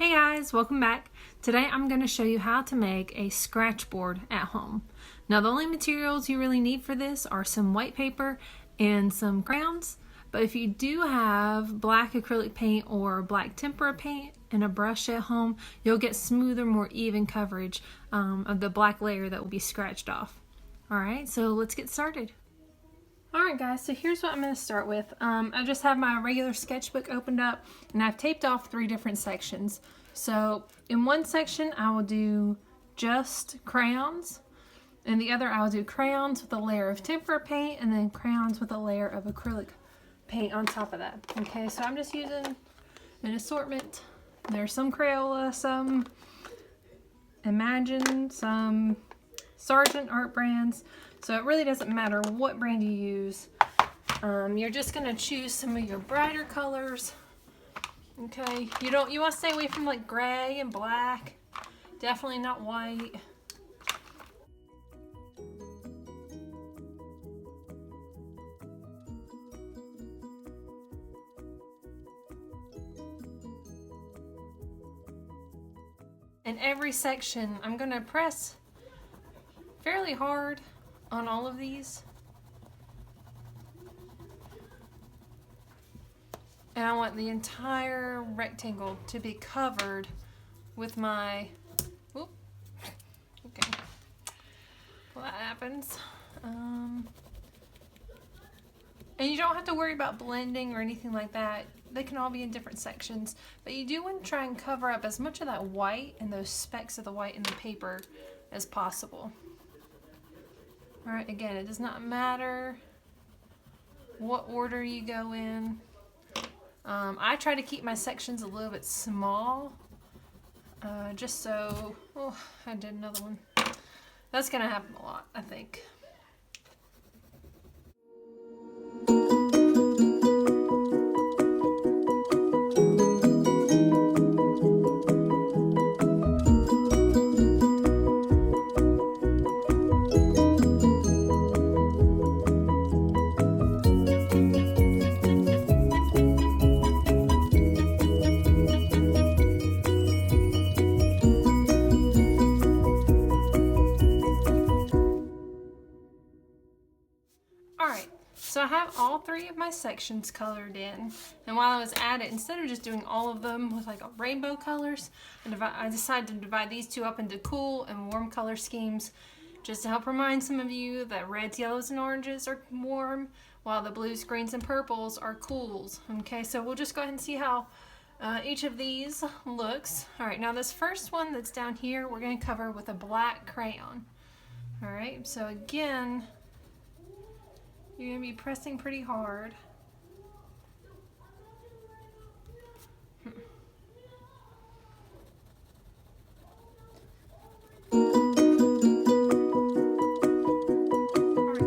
Hey guys, welcome back. Today I'm going to show you how to make a scratch board at home. Now the only materials you really need for this are some white paper and some crayons, but if you do have black acrylic paint or black tempera paint and a brush at home, you'll get smoother, more even coverage of the black layer that will be scratched off. Alright, so let's get started. Alright guys, so here's what I'm going to start with. I just have my regular sketchbook opened up and I've taped off 3 different sections. So in one section I will do just crayons, and the other I will do crayons with a layer of tempera paint and then crayons with a layer of acrylic paint on top of that. Okay, so I'm just using an assortment. There's some Crayola, some Imagine, some Sargent art brands. So it really doesn't matter what brand you use. You're just gonna choose some of your brighter colors. Okay, you want to stay away from like gray and black. Definitely not white. In every section, I'm gonna press fairly hard on all of these. And I want the entire rectangle to be covered with my, whoop, okay, well that happens. And you don't have to worry about blending or anything like that. They can all be in different sections, but you do want to try and cover up as much of that white and those specks of the white in the paper as possible. Alright, again, it does not matter what order you go in. I try to keep my sections a little bit small, just so, oh, I did another one. That's gonna happen a lot, I think. Alright, so I have all 3 of my sections colored in, and while I was at it, instead of just doing all of them with like rainbow colors, I decided to divide these 2 up into cool and warm color schemes, just to help remind some of you that reds, yellows, and oranges are warm, while the blues, greens, and purples are cools. Okay, so we'll just go ahead and see how each of these looks. Alright, now this first one that's down here, we're going to cover with a black crayon. Alright, so again, you're going to be pressing pretty hard. Alright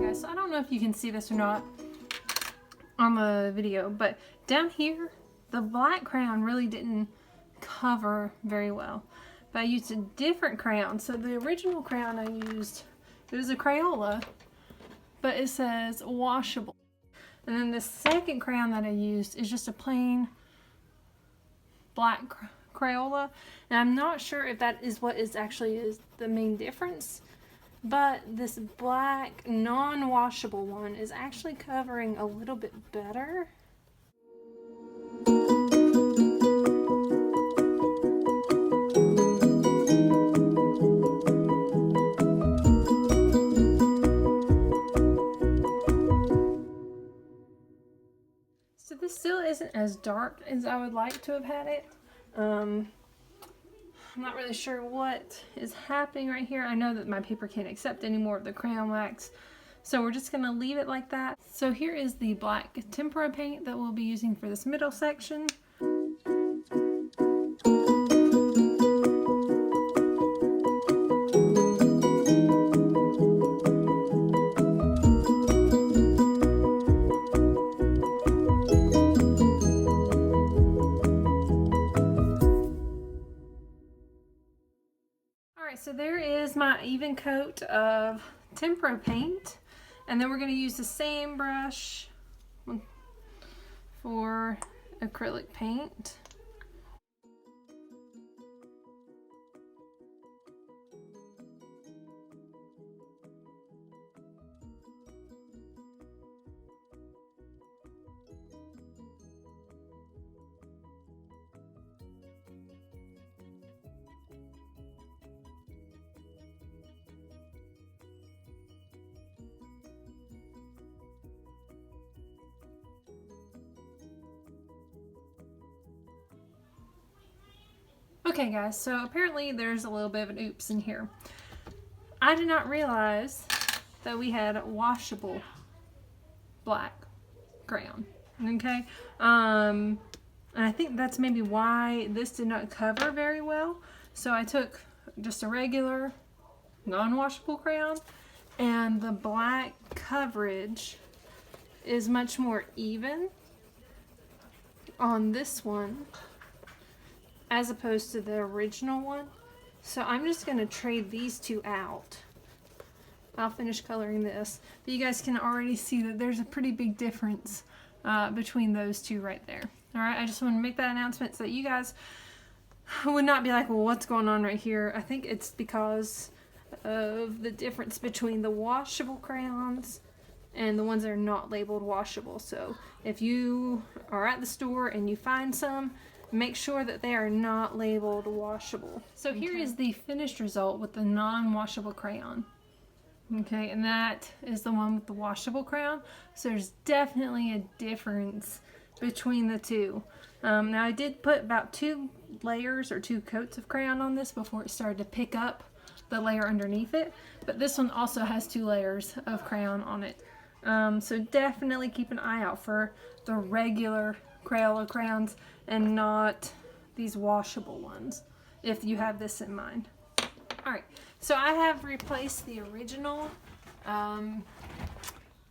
guys, so I don't know if you can see this or not on the video, but down here, the black crayon really didn't cover very well. But I used a different crayon. So the original crayon I used, it was a Crayola, but it says washable. And then the second crayon that I used is just a plain black Crayola. And I'm not sure if that is what is the main difference, but this black non-washable one is actually covering a little bit better. So this still isn't as dark as I would like to have had it. I'm not really sure what is happening right here. I know that my paper can't accept any more of the crayon wax, so we're just gonna leave it like that. So here is the black tempera paint that we'll be using for this middle section. So there is my even coat of tempera paint, and then we're going to use the same brush for acrylic paint. Okay guys, so apparently there's a little bit of an oops in here. I did not realize that we had washable black crayon. Okay, and I think that's maybe why this did not cover very well. So I took just a regular non-washable crayon, and the black coverage is much more even on this one as opposed to the original one. So I'm just going to trade these two out. I'll finish coloring this, but you guys can already see that there's a pretty big difference between those two right there. All right, I just want to make that announcement so that you guys would not be like, well, what's going on right here? I think it's because of the difference between the washable crayons and the ones that are not labeled washable. So if you are at the store and you find some, make sure that they are not labeled washable. So here is the finished result with the non-washable crayon. Okay, and that is the one with the washable crayon. So there's definitely a difference between the two. Now I did put about 2 layers or 2 coats of crayon on this before it started to pick up the layer underneath it, but this one also has 2 layers of crayon on it. So definitely keep an eye out for the regular Crayola crayons and not these washable ones if you have this in mind. Alright, so I have replaced the original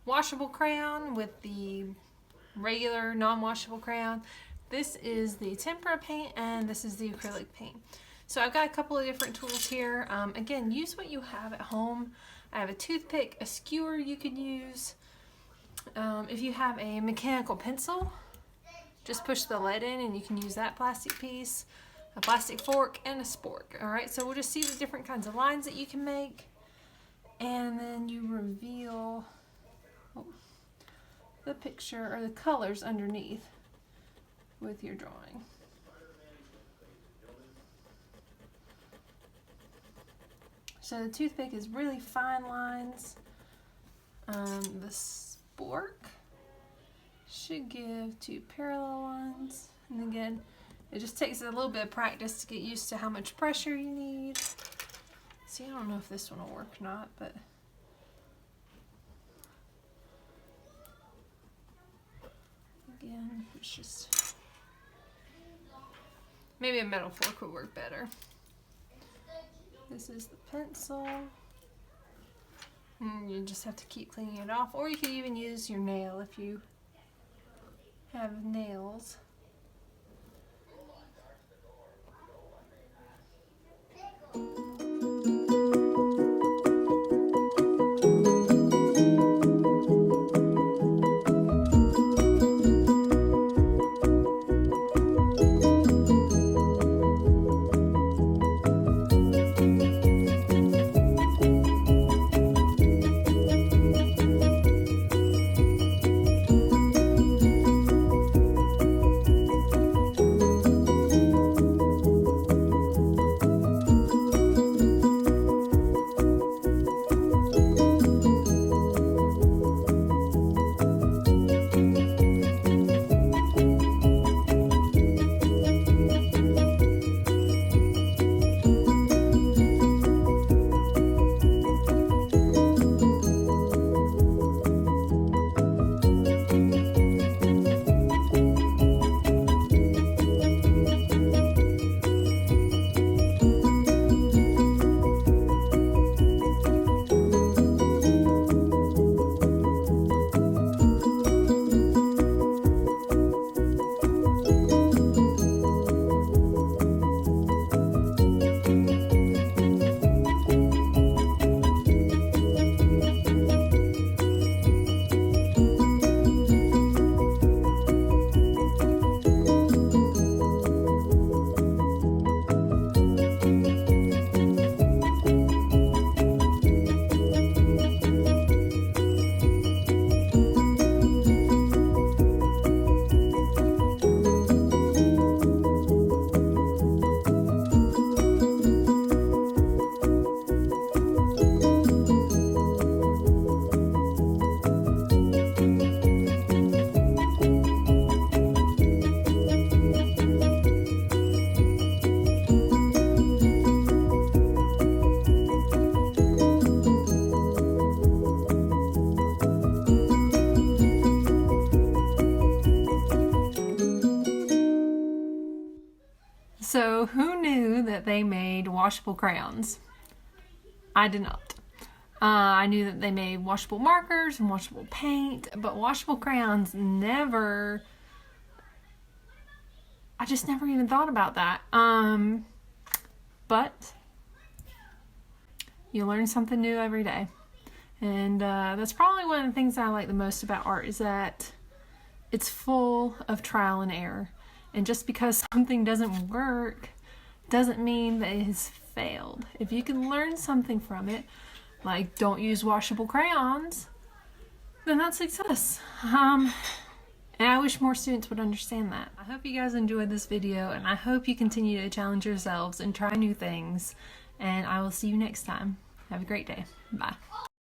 washable crayon with the regular non-washable crayon. This is the tempera paint and this is the acrylic paint. So I've got a couple of different tools here. Again, use what you have at home. I have a toothpick, a skewer you could use. If you have a mechanical pencil, just push the lead in and you can use that plastic piece, a plastic fork, and a spork. Alright, so we'll just see the different kinds of lines that you can make. And then you reveal the picture or the colors underneath with your drawing. So the toothpick is really fine lines. The spork should give 2 parallel lines. And again, it just takes a little bit of practice to get used to how much pressure you need. See, I don't know if this one will work or not, but again, it's just maybe a metal fork would work better. This is the pencil. And you just have to keep cleaning it off, or you could even use your nail if you have nails. So who knew that they made washable crayons? I did not. I knew that they made washable markers and washable paint, but washable crayons never... I just never even thought about that. But you learn something new every day. And that's probably one of the things I like the most about art, is that it's full of trial and error. And just because something doesn't work doesn't mean that it has failed. If you can learn something from it, like don't use washable crayons, then that's success. And I wish more students would understand that. I hope you guys enjoyed this video, and I hope you continue to challenge yourselves and try new things. And I will see you next time. Have a great day. Bye.